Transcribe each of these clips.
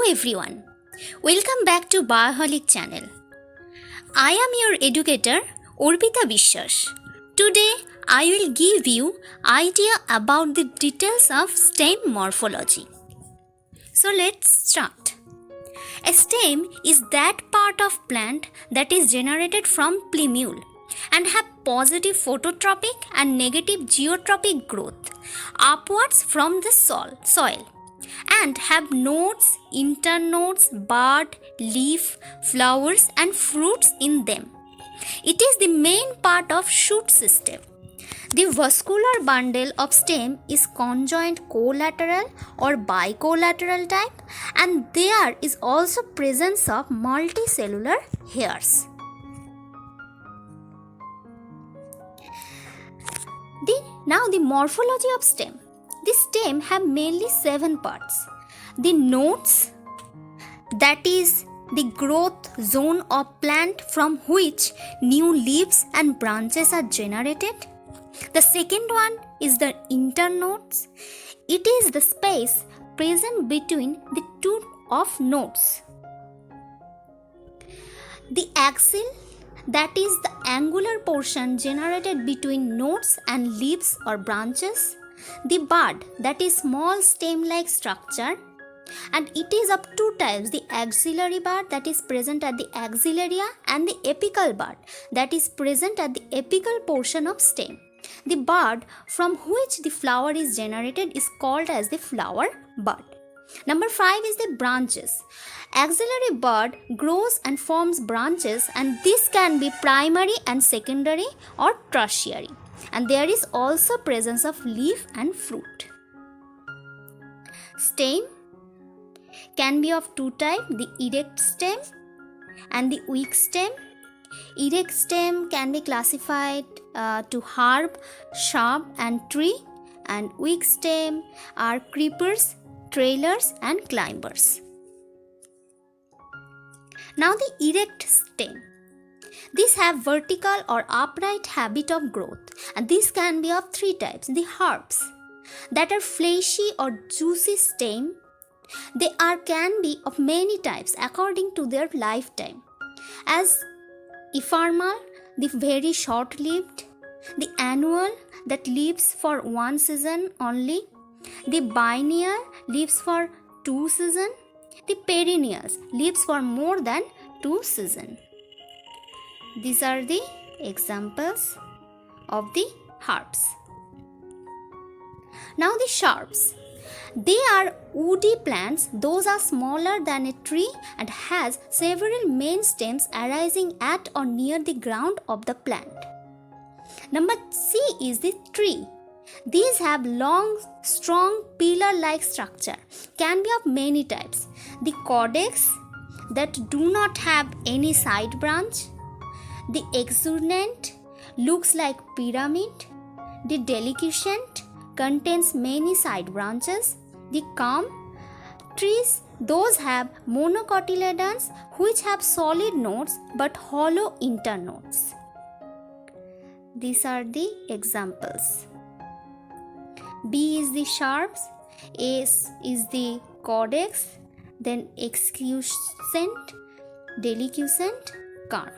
everyone. Welcome back to Bioholic channel. I am your educator Orpita Bishwas. Today I will give you idea about the details of stem morphology. So let's start. A stem is that part of plant that is generated from plumule and have positive phototropic and negative geotropic growth upwards from the soil and have nodes, internodes, bud, leaf, flowers and fruits in them. It is the main part of shoot system. The vascular bundle of stem is conjoint collateral or bicollateral type, and there is also presence of multicellular hairs. Now the morphology of stem. The stem have mainly 7 parts. The nodes, that is the growth zone of plant from which new leaves and branches are generated. The second one is the internodes. It is the space present between the two of nodes. The axil, that is the angular portion generated between nodes and leaves or branches. The bud, that is small stem-like structure, and it is of two types, the axillary bud that is present at the axillaria and the apical bud that is present at the apical portion of stem. The bud from which the flower is generated is called as the flower bud. Number 5 is the branches. Axillary bud grows and forms branches, and this can be primary and secondary or tertiary. And there is also presence of leaf and fruit. Stem can be of two types, the erect stem and the weak stem. Erect stem can be classified to herb, shrub and tree, and weak stem are creepers, trailers and climbers. Now the erect stem. These have vertical or upright habit of growth, and these can be of three types. The herbs that are fleshy or juicy stem. They can be of many types according to their lifetime, as ephemeral, the very short-lived, the annual that lives for one season only, the biennial lives for 2 seasons, the perennials lives for more than 2 seasons. These are the examples of the herbs. Now the shrubs. They are woody plants. Those are smaller than a tree and has several main stems arising at or near the ground of the plant. Number C is the tree. These have long, strong pillar-like structure. Can be of many types. The caudex that do not have any side branch. The exuberant looks like pyramid. The deliquescent contains many side branches. The calm trees, those have monocotyledons which have solid nodes but hollow internodes. These are the examples. B is the shrubs, A is the caudex, then excusant, deliquescent, calm.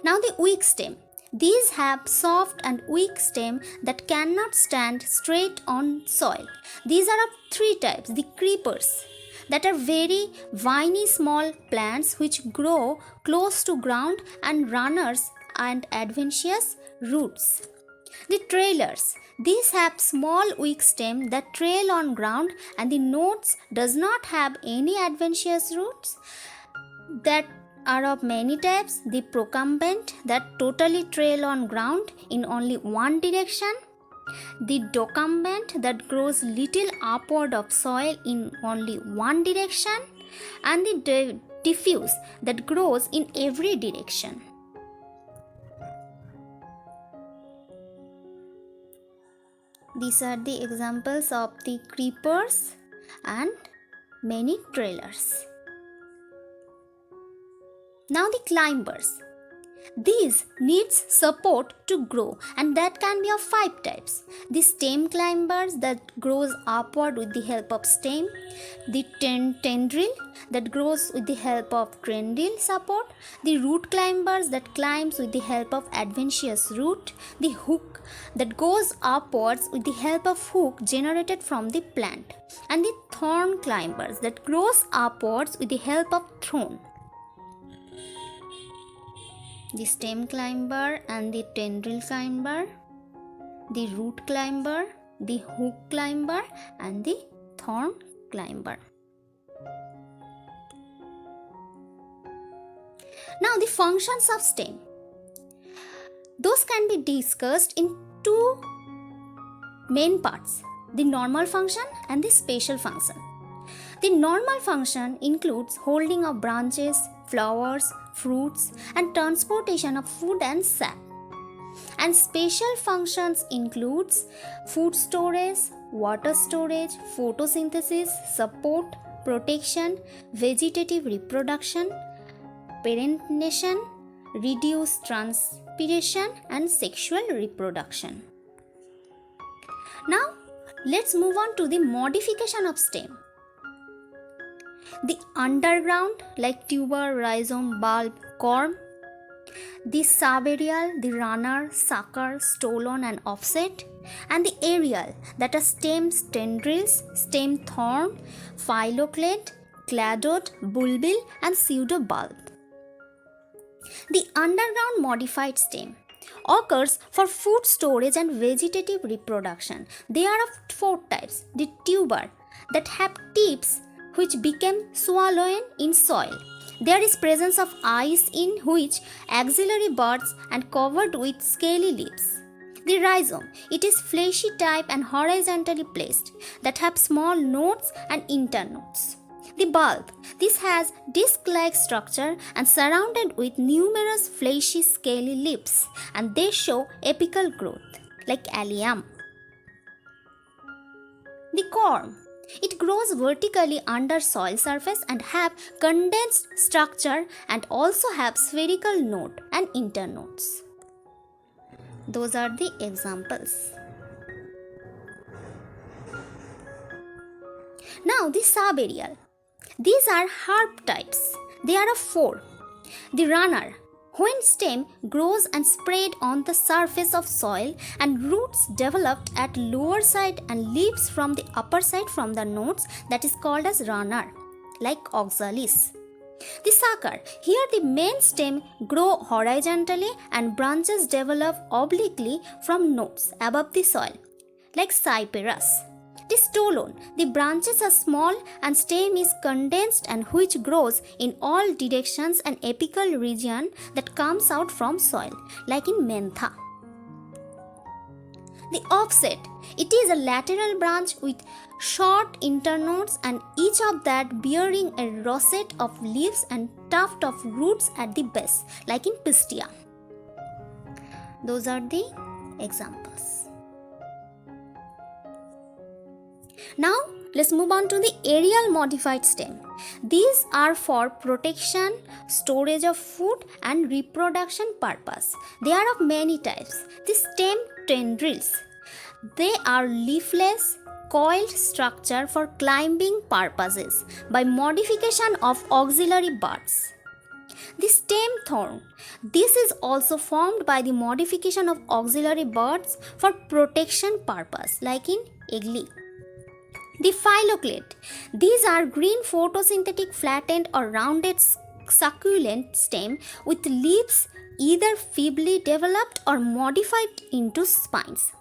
Now the weak stem. These have soft and weak stem that cannot stand straight on soil. These are of three types. The creepers that are very viney small plants which grow close to ground, and runners and adventitious roots. The trailers. These have small weak stem that trail on ground, and the nodes does not have any adventitious roots. That are of many types. The procumbent that totally trail on ground in only one direction. The decumbent that grows little upward of soil in only one direction. And the diffuse that grows in every direction. These are the examples of the creepers and many trailers. Now the climbers. These needs support to grow, and that can be of 5 types. The stem climbers that grows upward with the help of stem, the tendril that grows with the help of tendril support, the root climbers that climbs with the help of adventitious root, the hook that goes upwards with the help of hook generated from the plant, and the thorn climbers that grows upwards with the help of thorn. The stem climber and the tendril climber, the root climber, the hook climber, and the thorn climber. Now the functions of stem. Those can be discussed in two main parts, the normal function and the special function. The normal function includes holding of branches, flowers, fruits, and transportation of food and sap. And special functions includes food storage, water storage, photosynthesis, support, protection, vegetative reproduction, parentation, reduced transpiration, and sexual reproduction. Now, let's move on to the modification of stem. The underground like tuber, rhizome, bulb, corm. The subaerial, the runner, sucker, stolon and offset. And the aerial that are stems, tendrils, stem thorn, phylloclade, cladode, bulbil and pseudobulb. The underground modified stem occurs for food storage and vegetative reproduction. They are of 4 types. The tuber that have tips which became swollen in soil. There is presence of eyes in which axillary buds and covered with scaly leaves. The rhizome, it is fleshy type and horizontally placed that have small nodes and internodes. The bulb, this has disc-like structure and surrounded with numerous fleshy scaly leaves, and they show apical growth like allium. The corm, it grows vertically under soil surface and have condensed structure and also have spherical node and internodes. Those are the examples. Now the subaerial. These are herb types. They are of 4. The runner, when stem grows and spread on the surface of soil and roots developed at lower side and leaves from the upper side from the nodes, that is called as runner, like oxalis. The sucker, here the main stem grow horizontally and branches develop obliquely from nodes above the soil, like cyperus. The stolon, the branches are small and stem is condensed and which grows in all directions and apical region that comes out from soil, like in mentha. The offset, it is a lateral branch with short internodes and each of that bearing a rosette of leaves and tuft of roots at the base, like in pistia. Those are the examples. Now, let's move on to the aerial modified stem. These are for protection, storage of food and reproduction purpose. They are of many types. The stem tendrils. They are leafless, coiled structure for climbing purposes by modification of auxiliary buds. The stem thorn. This is also formed by the modification of auxiliary buds for protection purpose, like in egli. The phylloclade. These are green photosynthetic flattened or rounded succulent stem with leaves either feebly developed or modified into spines.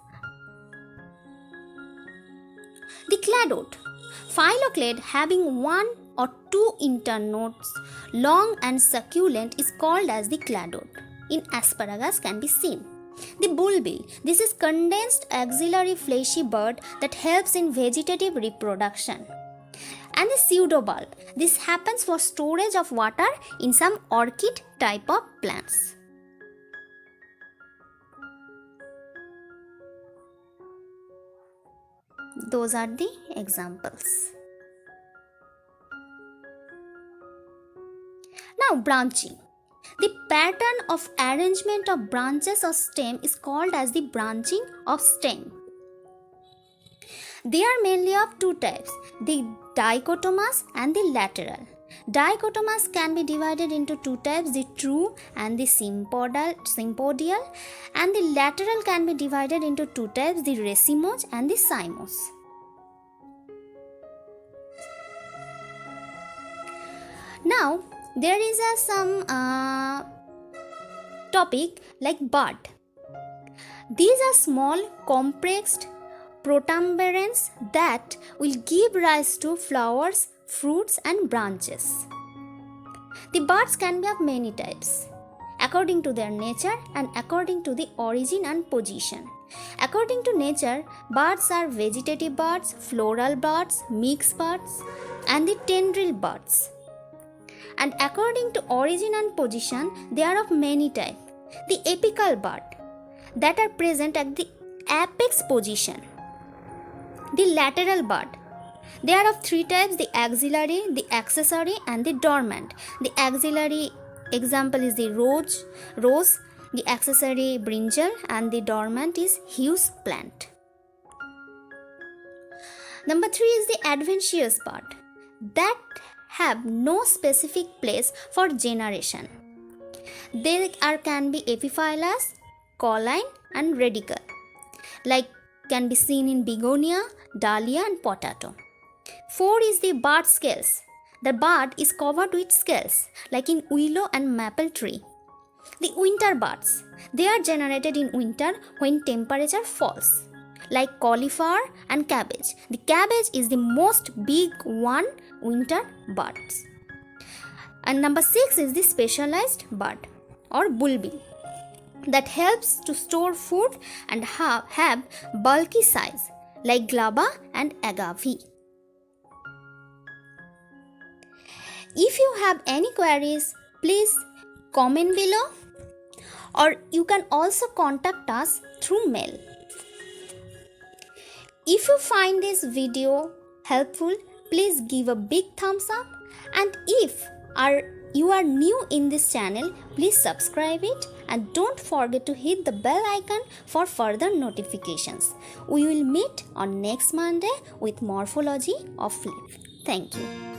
The cladode. Phylloclade having 1 or 2 internodes, long and succulent, is called as the cladode. In asparagus can be seen. The bulbil, this is condensed axillary fleshy bud that helps in vegetative reproduction. And the pseudobulb, this happens for storage of water in some orchid type of plants. Those are the examples. Now branching. The pattern of arrangement of branches or stem is called as the branching of stem. They are mainly of two types, the dichotomous and the lateral. Dichotomous can be divided into two types, the true and the sympodial, and the lateral can be divided into two types, the racemose and the cymose. Now, there is some topic like bud. These are small compressed protuberance that will give rise to flowers, fruits and branches. The buds can be of many types according to their nature and according to the origin and position. According to nature, buds are vegetative buds, floral buds, mixed buds and the tendril buds. And according to origin and position, they are of many types. The apical bud that are present at the apex position. The lateral bud. They are of three types, the axillary, the accessory and the dormant. The axillary example is the rose, the accessory brinjal and the dormant is hues plant. Number 3 is the adventitious bud that have no specific place for generation. They can be epiphyllous, colline and radical, like can be seen in begonia, dahlia and potato. 4 is the bud scales. The bud is covered with scales like in willow and maple tree. The winter buds. They are generated in winter when temperature falls like cauliflower and cabbage. The cabbage is the most big one winter buds. And number 6 is the specialized bud or bulbi that helps to store food and have bulky size like glaba and agave. If you have any queries, please comment below or you can also contact us through mail. If you find this video helpful, please give a big thumbs up, and if you are new in this channel, please subscribe it and don't forget to hit the bell icon for further notifications. We will meet on next Monday with morphology of leaf. Thank you.